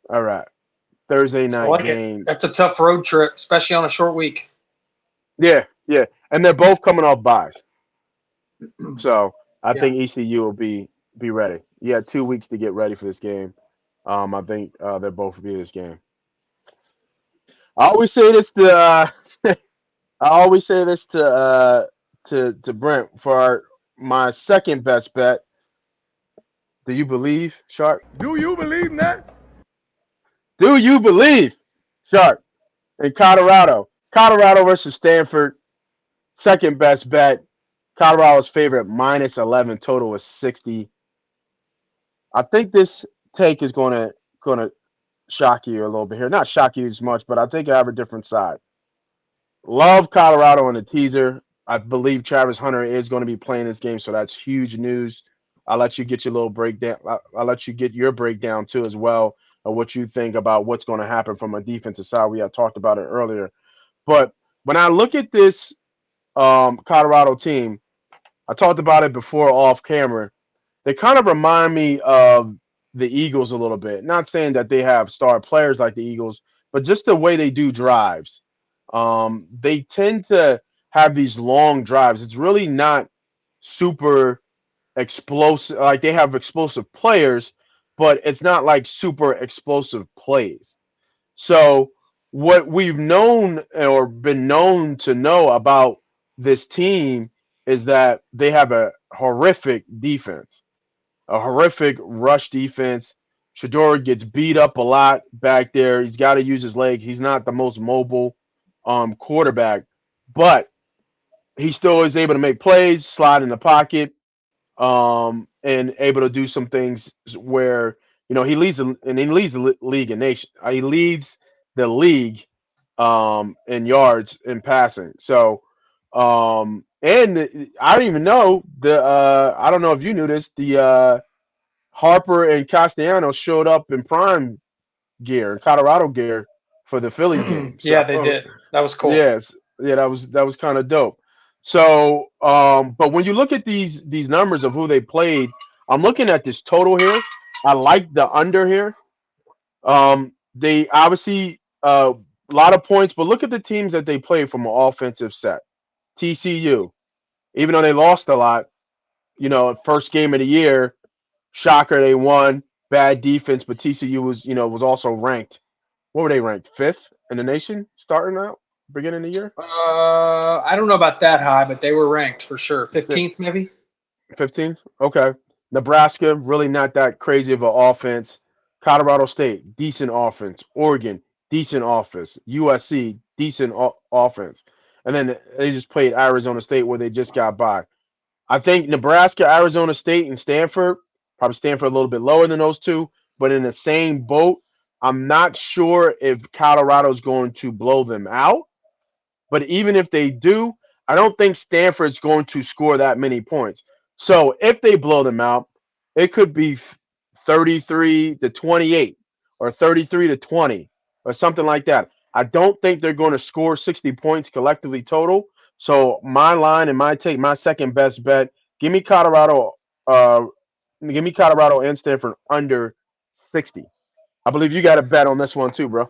All right. Thursday I night like it. game. That's a tough road trip, especially on a short week. Yeah, yeah. And they're both coming off buys. So I Yeah. think ECU will be ready. You had 2 weeks to get ready for this game. I think they'll both be this game. I always say this to I always say this to Brent for my second best bet. Do you believe, Sharp? Do you believe that? Do you believe, Sharp, in Colorado? Colorado versus Stanford, second best bet. Colorado's favorite minus 11, total is 60. I think this take is gonna shock you a little bit here. Not shock you as much, but I think I have a different side. Love Colorado in the teaser. I believe Travis Hunter is going to be playing this game, so that's huge news. I'll let you get your little breakdown. I'll let you get your breakdown too as well of what you think about what's going to happen from a defensive side. We had talked about it earlier, but when I look at this Colorado team, I talked about it before off camera. They kind of remind me of the Eagles a little bit. Not saying that they have star players like the Eagles, but just the way they do drives. They tend to have these long drives. It's really not super explosive. Like they have explosive players, but it's not like super explosive plays. So what we've known or been known to know about this team is that they have a horrific defense, a horrific rush defense. Shador gets beat up a lot back there. He's got to use his legs. He's not the most mobile quarterback, but he still is able to make plays, slide in the pocket, and able to do some things where he leads the league in nation. He leads the league in yards in passing. So I don't even know the I don't know if you knew this. The Harper and Castellanos showed up in prime gear, Colorado gear for the Phillies game. Yeah, So they did. That was cool. yes, yeah, that was kind of dope. So, but when you look at these numbers of who they played, I'm looking at this total here. I like the under here. They obviously a lot of points, but look at the teams that they played from an offensive set. TCU, even though they lost a lot, first game of the year, shocker, they won. Bad defense, but TCU was also ranked. What were they ranked? Fifth in the nation starting out beginning of the year. I don't know about that high, but they were ranked for sure. 15th, maybe? 15th. Okay. Nebraska, really not that crazy of an offense. Colorado State, decent offense. Oregon, decent offense. USC, decent offense. And then they just played Arizona State where they just got by. I think Nebraska, Arizona State, and Stanford, probably Stanford a little bit lower than those two, but in the same boat. I'm not sure if Colorado's going to blow them out, but even if they do, I don't think Stanford's going to score that many points. So if they blow them out, it could be 33 to 28 or 33 to 20 or something like that. I don't think they're going to score 60 points collectively total. So my line and my take, my second best bet, give me Colorado, uh, give me Colorado and Stanford under 60. I believe you got a bet on this one too, bro.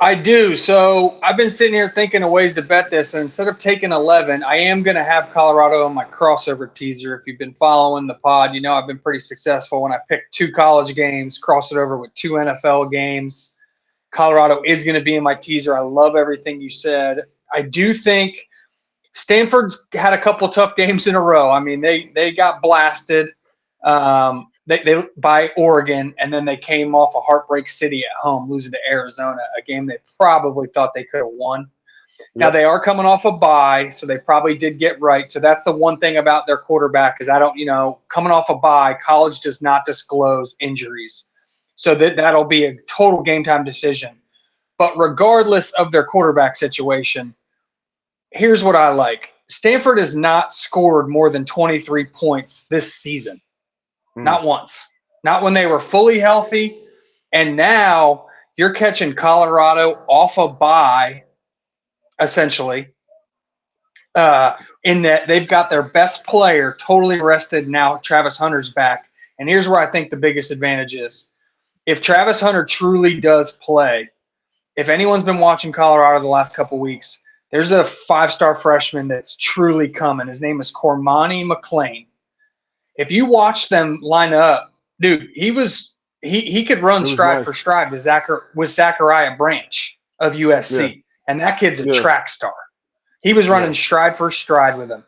I do. So I've been sitting here thinking of ways to bet this. And instead of taking 11, I am going to have Colorado on my crossover teaser. If you've been following the pod, I've been pretty successful when I picked two college games, cross it over with two NFL games. Colorado is going to be in my teaser. I love everything you said. I do think Stanford's had a couple of tough games in a row. I mean, they got blasted they by Oregon, and then they came off a heartbreak city at home, losing to Arizona, a game they probably thought they could have won. Now Yep. they are coming off a bye, so they probably did get right. So that's the one thing about their quarterback is I don't, coming off a bye, college does not disclose injuries. So that'll be a total game time decision. But regardless of their quarterback situation, here's what I like. Stanford has not scored more than 23 points this season. Mm. Not once. Not when they were fully healthy. And now you're catching Colorado off a bye, essentially, in that they've got their best player totally rested now. Travis Hunter's back. And here's where I think the biggest advantage is. if Travis Hunter truly does play, if anyone's been watching Colorado the last couple weeks, there's a 5-star freshman that's truly coming. His name is Cormani McLean. If you watch them line up, dude, he could run It was stride nice. for stride with Zachariah Branch of USC, Yeah. and that kid's a Yeah. track star. He was running Yeah. stride for stride with him.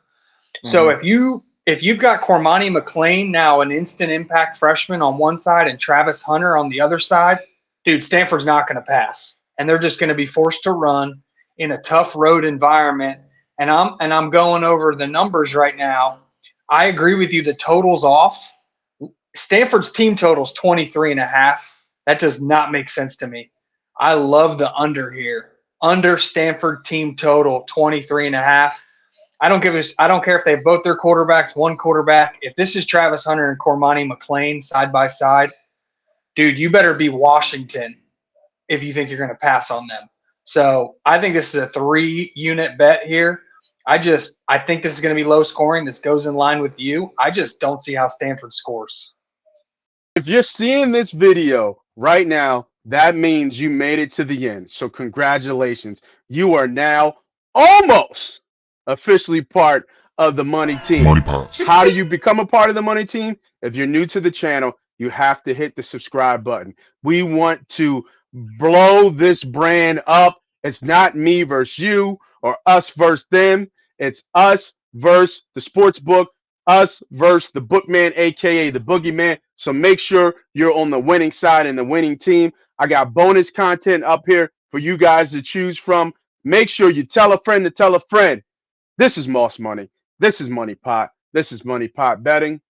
So if you've got Cormani McLean, now an instant impact freshman on one side, and Travis Hunter on the other side, dude, Stanford's not going to pass, and they're just going to be forced to run in a tough road environment. And I'm going over the numbers right now. I agree with you. The total's off. Stanford's team total's 23.5. That does not make sense to me. I love the under here. Under Stanford team total 23.5. I don't care if they have both their quarterbacks, one quarterback. If this is Travis Hunter and Cormani McLean side by side, dude, you better be Washington if you think you're going to pass on them. So I think this is a 3-unit bet here. I think this is going to be low scoring. This goes in line with you. I just don't see how Stanford scores. If you're seeing this video right now, that means you made it to the end. So congratulations. You are now almost officially part of the Money Team. MoneyPot. How do you become a part of the Money Team? If you're new to the channel, you have to hit the subscribe button. We want to blow this brand up. It's not me versus you or us versus them. It's us versus the sports book, us versus the bookman, aka the boogeyman. So make sure you're on the winning side and the winning team. I got bonus content up here for you guys to choose from. Make sure you tell a friend to tell a friend. This is Moss Money. This is MoneyPot. This is MoneyPot Betting.